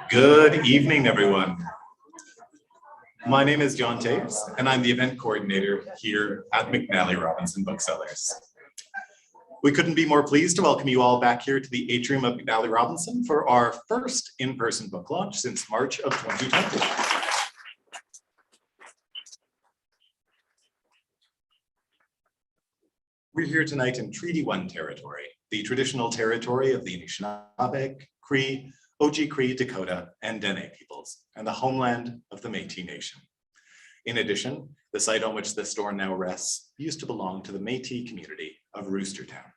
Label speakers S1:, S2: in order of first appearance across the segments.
S1: Good evening, everyone. My name is John Taves, and I'm the event coordinator here at McNally Robinson Booksellers. We couldn't be more pleased to welcome you all back here to the Atrium of McNally Robinson for our first in-person book launch since March of 2020. We're here tonight in Treaty 1 territory, the traditional territory of the Anishinaabe, Cree, Oji-Cree, Dakota, and Dene peoples, and the homeland of the Métis Nation. In addition, the site on which this store now rests used to belong to the Métis community of Roostertown.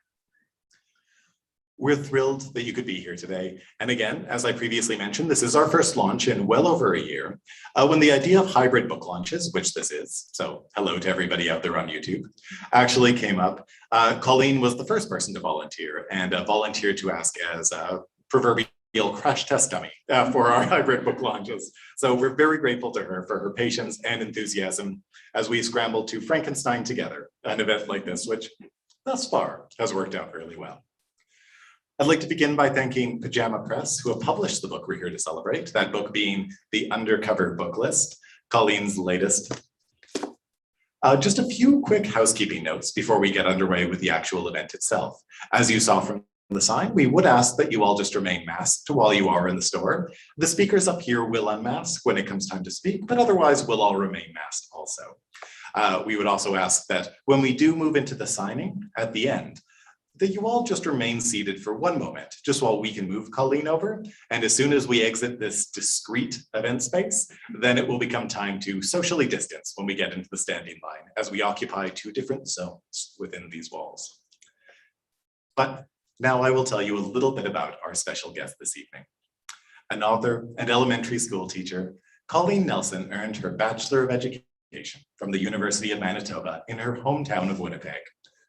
S1: We're thrilled that you could be here today. And again, as I previously mentioned, this is our first launch in well over a year. When the idea of hybrid book launches, which this is, so hello to everybody out there on YouTube, actually came up, Colleen was the first person to volunteer and volunteered to ask as a proverbial crash test dummy for our hybrid book launches. So we're very grateful to her for her patience and enthusiasm as we scrambled to Frankenstein together an event like this, which thus far has worked out really well. I'd like to begin by thanking Pajama Press, who have published the book we're here to celebrate, that book being the Undercover Book List, Colleen's latest. Just a few quick housekeeping notes before we get underway with the actual event itself. As you saw from the sign, we would ask that you all just remain masked while you are in the store. The speakers up here will unmask when it comes time to speak, but otherwise we'll all remain masked also. We would also ask that when we do move into the signing at the end, that you all just remain seated for one moment, just while we can move Colleen over. And as soon as we exit this discrete event space, then it will become time to socially distance when we get into the standing line, as we occupy two different zones within these walls. But now I will tell you a little bit about our special guest this evening. An author and elementary school teacher, Colleen Nelson earned her Bachelor of Education from the University of Manitoba in her hometown of Winnipeg.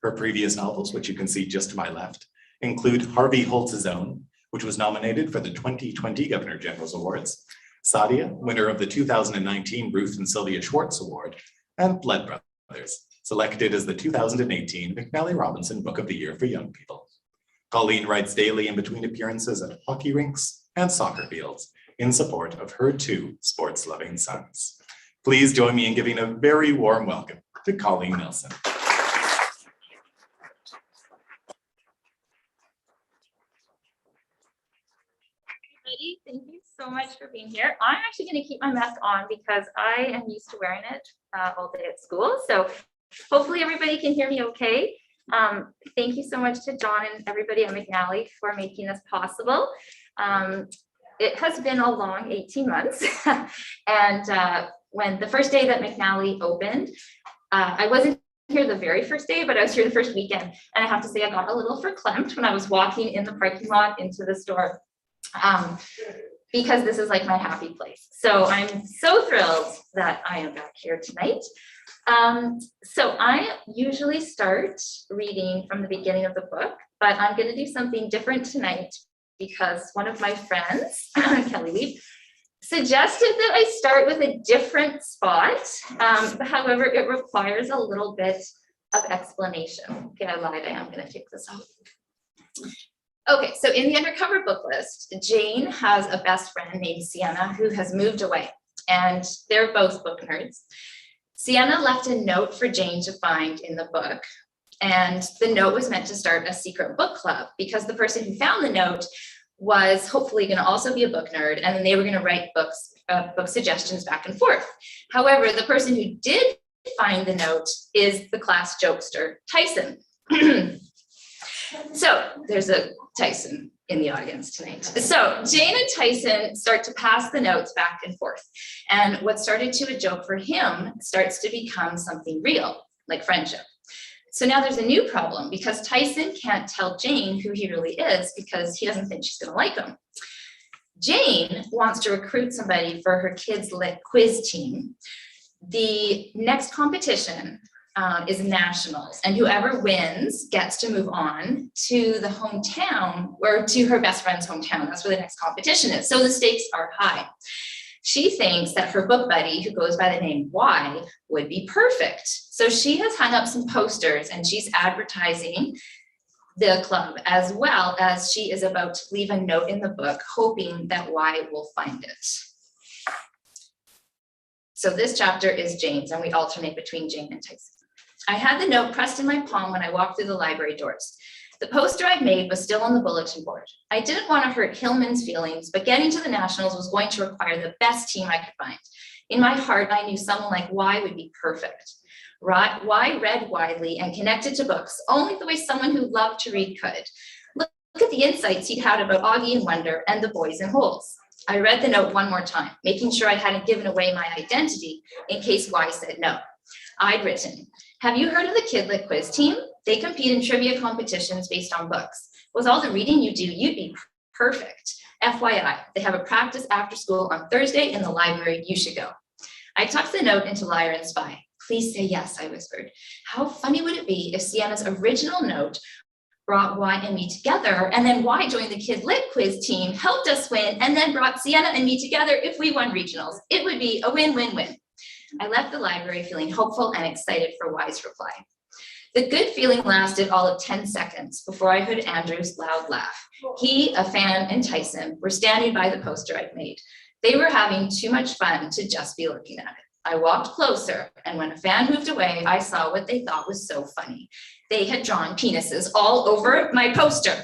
S1: Her previous novels, which you can see just to my left, include Harvey Holds His Own, which was nominated for the 2020 Governor General's Awards, Sadia, winner of the 2019 Ruth and Sylvia Schwartz Award, and Blood Brothers, selected as the 2018 McNally Robinson Book of the Year for Young People. Colleen writes daily in between appearances at hockey rinks and soccer fields in support of her two sports-loving sons. Please join me in giving a very warm welcome to Colleen Nelson.
S2: Thank you so much for being here. I'm actually going to keep my mask on because I am used to wearing it all day at school. So hopefully everybody can hear me okay. Thank you so much to John and everybody at McNally for making this possible. It has been a long 18 months. And when the first day that McNally opened, I wasn't here the very first day, but I was here the first weekend. And I have to say I got a little verklempt when I was walking in the parking lot into the store. Because this is like my happy place. So I'm so thrilled that I am back here tonight. So I usually start reading from the beginning of the book, but I'm going to do something different tonight because one of my friends, Kelly, suggested that I start with a different spot. However, it requires a little bit of explanation. Okay, I lied, I am going to take this off. Okay, so in the Undercover Book List, Jane has a best friend named Sienna who has moved away, and they're both book nerds. Sienna left a note for Jane to find in the book, and the note was meant to start a secret book club because the person who found the note was hopefully going to also be a book nerd, and then they were going to write book suggestions back and forth. However, the person who did find the note is the class jokester, Tyson. So there's a Tyson in the audience tonight. So Jane and Tyson start to pass the notes back and forth. And what started to a joke for him starts to become something real, like friendship. So now there's a new problem because Tyson can't tell Jane who he really is because he doesn't think she's going to like him. Jane wants to recruit somebody for her kids' lit quiz team. The next competition is nationals, and whoever wins gets to move on to the hometown or to her best friend's hometown. That's where the next competition is. So the stakes are high. She thinks that her book buddy, who goes by the name Y, would be perfect. So she has hung up some posters and she's advertising the club, as well as she is about to leave a note in the book, hoping that Y will find it. So this chapter is Jane's, and we alternate between Jane and Tyson. I had the note pressed in my palm when I walked through the library doors. The poster I'd made was still on the bulletin board. I didn't want to hurt Hillman's feelings, but getting to the Nationals was going to require the best team I could find. In my heart, I knew someone like Y would be perfect. Y read widely and connected to books only the way someone who loved to read could. Look at the insights he'd had about Augie and Wonder and the boys in holes. I read the note one more time, making sure I hadn't given away my identity in case Y said no. I'd written, have you heard of the Kid Lit Quiz team? They compete in trivia competitions based on books. With all the reading you do, you'd be perfect. FYI, they have a practice after school on Thursday in the library. You should go. I tucked the note into Liar and Spy. Please say yes, I whispered. How funny would it be if Sienna's original note brought Y and me together, and then Y joined the Kid Lit Quiz team, helped us win, and then brought Sienna and me together if we won regionals. It would be a win-win-win. I left the library feeling hopeful and excited for Y's reply. The good feeling lasted all of 10 seconds before I heard Andrew's loud laugh. He, a fan, and Tyson were standing by the poster I'd made. They were having too much fun to just be looking at it. I walked closer, and when a fan moved away, I saw what they thought was so funny. They had drawn penises all over my poster.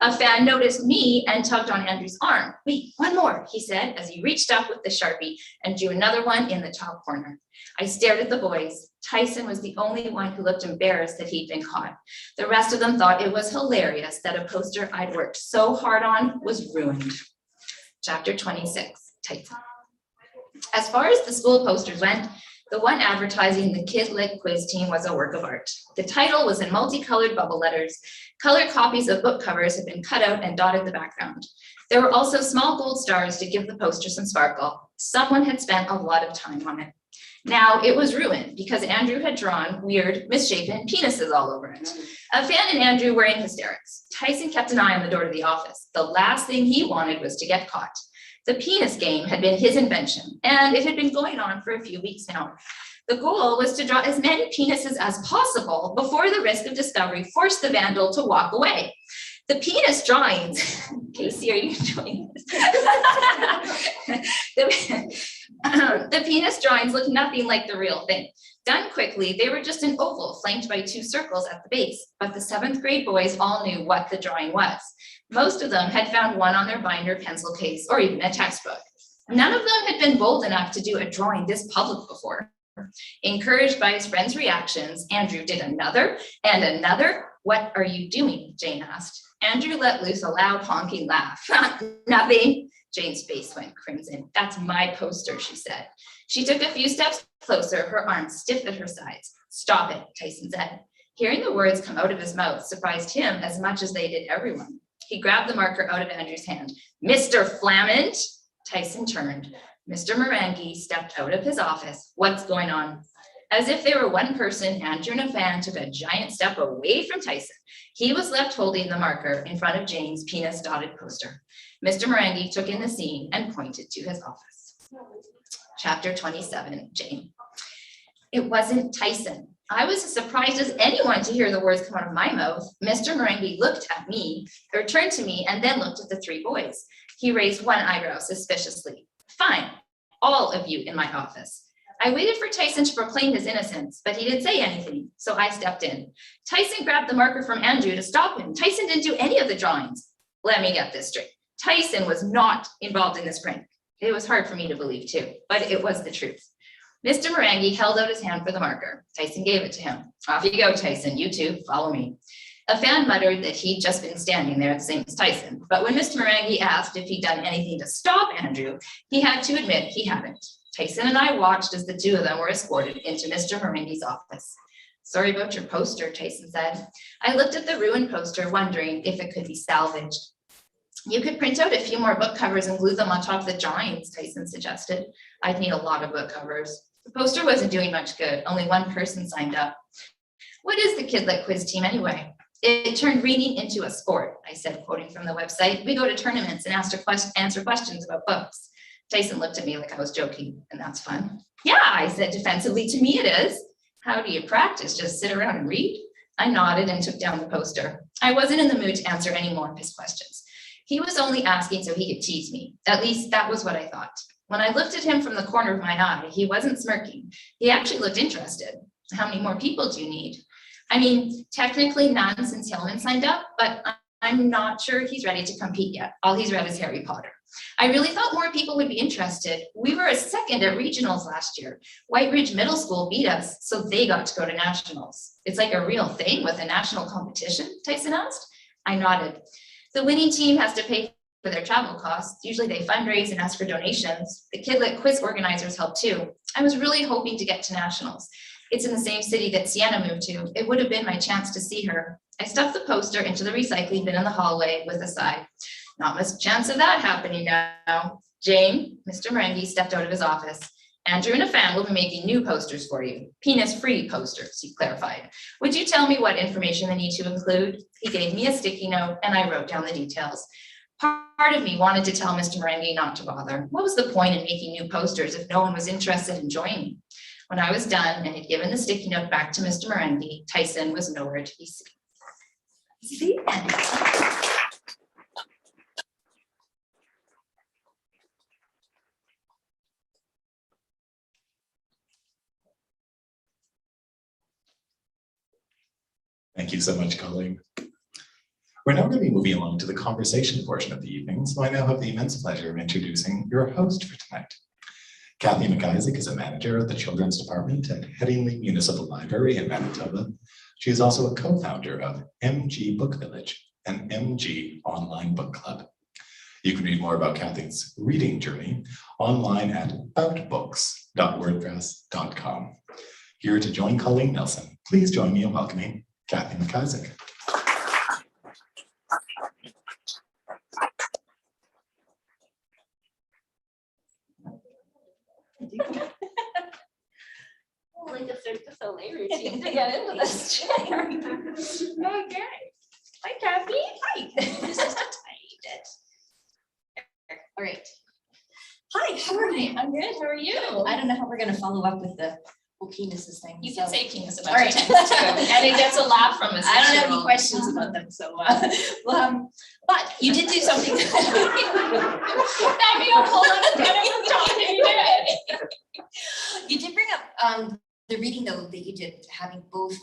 S2: A fan noticed me and tugged on Andrew's arm. Wait, one more, he said, as he reached up with the Sharpie and drew another one in the top corner. I stared at the boys. Tyson was the only one who looked embarrassed that he'd been caught. The rest of them thought it was hilarious that a poster I'd worked so hard on was ruined. Chapter 26, Tyson. As far as the school posters went, the one advertising the Kid Lit Quiz team was a work of art. The title was in multicolored bubble letters. Colored copies of book covers had been cut out and dotted the background. There were also small gold stars to give the poster some sparkle. Someone had spent a lot of time on it. Now it was ruined because Andrew had drawn weird, misshapen penises all over it. A fan and Andrew were in hysterics. Tyson kept an eye on the door to the office. The last thing he wanted was to get caught. The penis game had been his invention, and it had been going on for a few weeks now. The goal was to draw as many penises as possible before the risk of discovery forced the vandal to walk away. The penis drawings, Casey, are you enjoying this? The penis drawings looked nothing like the real thing. Done quickly, they were just an oval flanked by 2 circles at the base, but the 7th grade boys all knew what the drawing was. Most of them had found one on their binder, pencil case, or even a textbook. None of them had been bold enough to do a drawing this public before. Encouraged by his friends' reactions, Andrew did another and another. What are you doing? Jane asked. Andrew let loose a loud honking laugh. Nothing. Jane's face went crimson. That's my poster, she said. She took a few steps closer, her arms stiff at her sides. Stop it, Tyson said. Hearing the words come out of his mouth surprised him as much as they did everyone. He grabbed the marker out of Andrew's hand. Mr. Flamand, Tyson turned. Mr. Morangi stepped out of his office. What's going on? As if they were one person, Andrew and a fan took a giant step away from Tyson. He was left holding the marker in front of Jane's penis-dotted poster. Mr. Morangi took in the scene and pointed to his office. Chapter 27, Jane. It wasn't Tyson. I was as surprised as anyone to hear the words come out of my mouth. Mr. Morangi looked at me, or turned to me, and then looked at the 3 boys. He raised one eyebrow suspiciously. Fine, all of you in my office. I waited for Tyson to proclaim his innocence, but he didn't say anything, so I stepped in. Tyson grabbed the marker from Andrew to stop him. Tyson didn't do any of the drawings. Let me get this straight. Tyson was not involved in this prank. It was hard for me to believe too, but it was the truth. Mr. Morangi held out his hand for the marker. Tyson gave it to him. Off you go, Tyson. You two, follow me. A fan muttered that he'd just been standing there the same as Tyson, but when Mr. Morangi asked if he'd done anything to stop Andrew, he had to admit he hadn't. Tyson and I watched as the 2 of them were escorted into Mr. Morangi's office. Sorry about your poster, Tyson said. I looked at the ruined poster, wondering if it could be salvaged. You could print out a few more book covers and glue them on top of the drawings, Tyson suggested. I'd need a lot of book covers. The poster wasn't doing much good. Only one person signed up. What is the Kid Lit Quiz team anyway? It turned reading into a sport, I said, quoting from the website. We go to tournaments and answer questions about books. Tyson looked at me like I was joking, and that's fun. Yeah, I said defensively, to me it is. How do you practice? Just sit around and read? I nodded and took down the poster. I wasn't in the mood to answer any more of his questions. He was only asking so he could tease me. At least that was what I thought. When I looked at him from the corner of my eye, he wasn't smirking. He actually looked interested. How many more people do you need? I mean, technically none since Hillman signed up, but I'm not sure he's ready to compete yet. All he's read is Harry Potter. I really thought more people would be interested. We were a second at regionals last year. White Ridge Middle School beat us, so they got to go to nationals. It's like a real thing with a national competition, Tyson asked. I nodded. The winning team has to pay for their travel costs. Usually they fundraise and ask for donations. The Kidlit quiz organizers help too. I was really hoping to get to nationals. It's in the same city that Sienna moved to. It would have been my chance to see her. I stuffed the poster into the recycling bin in the hallway with a sigh. Not much chance of that happening now. Jane, Mr. Merengue stepped out of his office. Andrew and a fan will be making new posters for you. Penis-free posters, he clarified. Would you tell me what information they need to include? He gave me a sticky note and I wrote down the details. Part of me wanted to tell Mr. Merengue not to bother. What was the point in making new posters if no one was interested in joining? When I was done and had given the sticky note back to Mr. Merengue, Tyson was nowhere to be seen.
S1: Thank you so much, Colleen. We're now going to be moving along to the conversation portion of the evening, so I now have the immense pleasure of introducing your host for tonight. Kathie MacIsaac is a manager of the Children's Department at Headingley Municipal Library in Manitoba. She is also a co-founder of MG Book Village, an MG online book club. You can read more about Kathie's reading journey online at aboutbooks.wordpress.com. Here to join Colleen Nelson, please join me in welcoming Kathie MacIsaac.
S2: Like a Cirque du Soleil routine to get into this chair. Okay. Hi, Kathie. Hi. This is a tiny bit. All right.
S3: Hi, how are you?
S2: I'm good. How are you?
S3: I don't know how we're gonna follow up with the whole penises thing.
S2: You
S3: so-
S2: can say penis a
S3: All
S2: bunch
S3: right.
S2: of times too, and it gets a laugh from us.
S3: I don't have any questions about them, so but you did do something.
S2: That made a whole lot of talking.
S3: You did bring up the reading though that you did, having both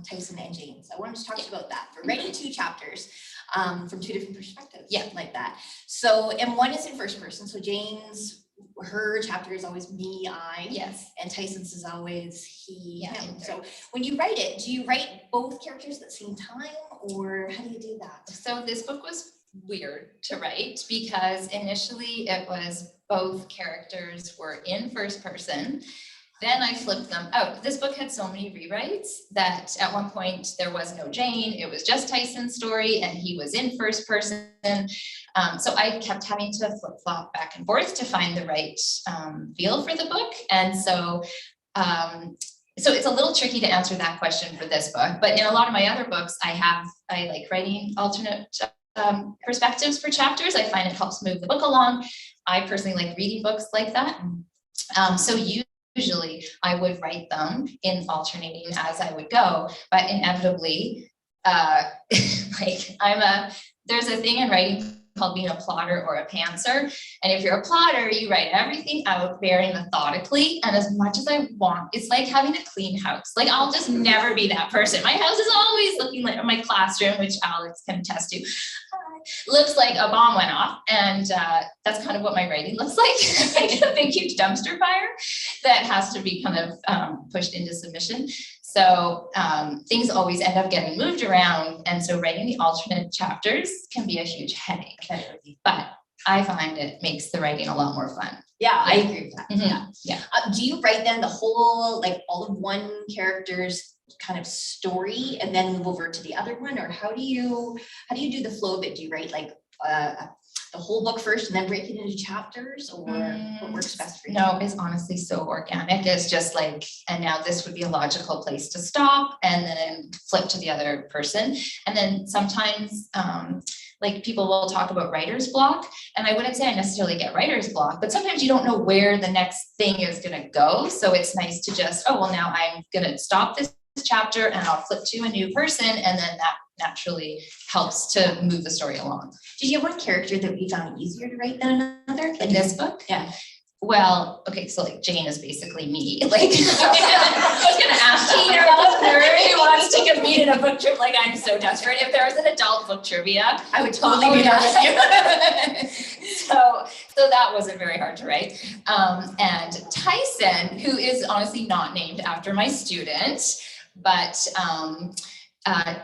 S3: Tyson and James. I wanted to talk to you about that. We're writing 2 chapters from 2 different perspectives.
S2: Yeah.
S3: Like that. So, and one is in first person. So Jane's, her chapter is always me, I.
S2: Yes.
S3: And Tyson's is always he,
S2: Yeah,
S3: him. So when you write it, do you write both characters at the same time or how do you do that?
S2: So this book was weird to write because initially it was both characters were in first person. Then I flipped them out. This book had so many rewrites that at one point there was no Jane. It was just Tyson's story and he was in first person. So I kept having to flip-flop back and forth to find the right feel for the book. And so it's a little tricky to answer that question for this book, but in a lot of my other books, I like writing alternate perspectives for chapters. I find it helps move the book along. I personally like reading books like that. So usually I would write them in alternating as I would go, but inevitably, there's a thing in writing called being a plotter or a pantser. And if you're a plotter, you write everything out very methodically and as much as I want. It's like having a clean house. Like I'll just never be that person. My house is always looking like my classroom, which Alex can attest to, looks like a bomb went off. And that's kind of what my writing looks like, like a big, huge dumpster fire that has to be kind of pushed into submission. So things always end up getting moved around. And so writing the alternate chapters can be a huge headache, but I find it makes the writing a lot more fun.
S3: Yeah, I agree with that.
S2: Mm-hmm. Yeah.
S3: Do you write then the whole, like all of one character's kind of story and then move over to the other one? Or how do you do the flow of it? Do you write like the whole book first and then break it into chapters, or what works best for you?
S2: No, it's honestly so organic. It's just like, and now this would be a logical place to stop and then flip to the other person. And then sometimes like people will talk about writer's block, and I wouldn't say I necessarily get writer's block, but sometimes you don't know where the next thing is going to go. So it's nice to just, oh, well, now I'm going to stop this
S4: chapter and I'll flip to a new person, and then that naturally helps to move the story along.
S3: Did you have one character that we found easier to write than another?
S4: In this book?
S3: Yeah.
S4: Well, okay, so like Jane is basically me, like, I was gonna ask Tina who wants to compete in a book trip, like, I'm so desperate. If there was an adult book trivia,
S3: I would totally be there with you.
S4: so that wasn't very hard to write. And Tyson, who is honestly not named after my student, but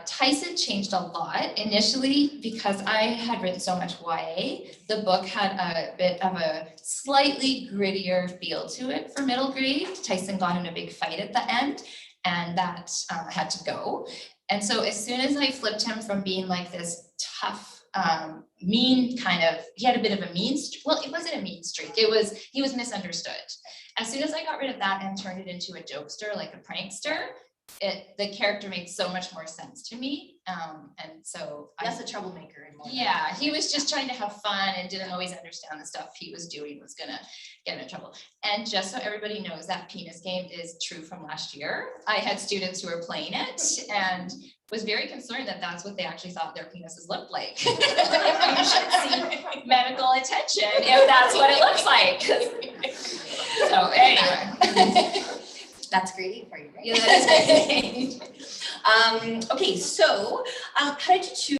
S4: Tyson changed a lot initially because I had written so much YA. The book had a bit of a slightly grittier feel to it for middle grade. Tyson got in a big fight at the end, and that had to go. And so as soon as I flipped him from being like this tough, mean kind of, he had a bit of a mean, well, it wasn't a mean streak. He was misunderstood. As soon as I got rid of that and turned it into a jokester, like a prankster, the character made so much more sense to me. And so
S3: That's a troublemaker and more.
S4: yeah, he was just trying to have fun and didn't always understand the stuff he was doing was gonna get him in trouble. And just so everybody knows, that penis game is true from last year. I had students who were playing it and was very concerned that that's what they actually thought their penises looked like. You should seek medical attention if that's what it looks like. So anyway.
S3: That's great for you, right?
S4: Yeah, that is great.
S3: Okay, so how did you choose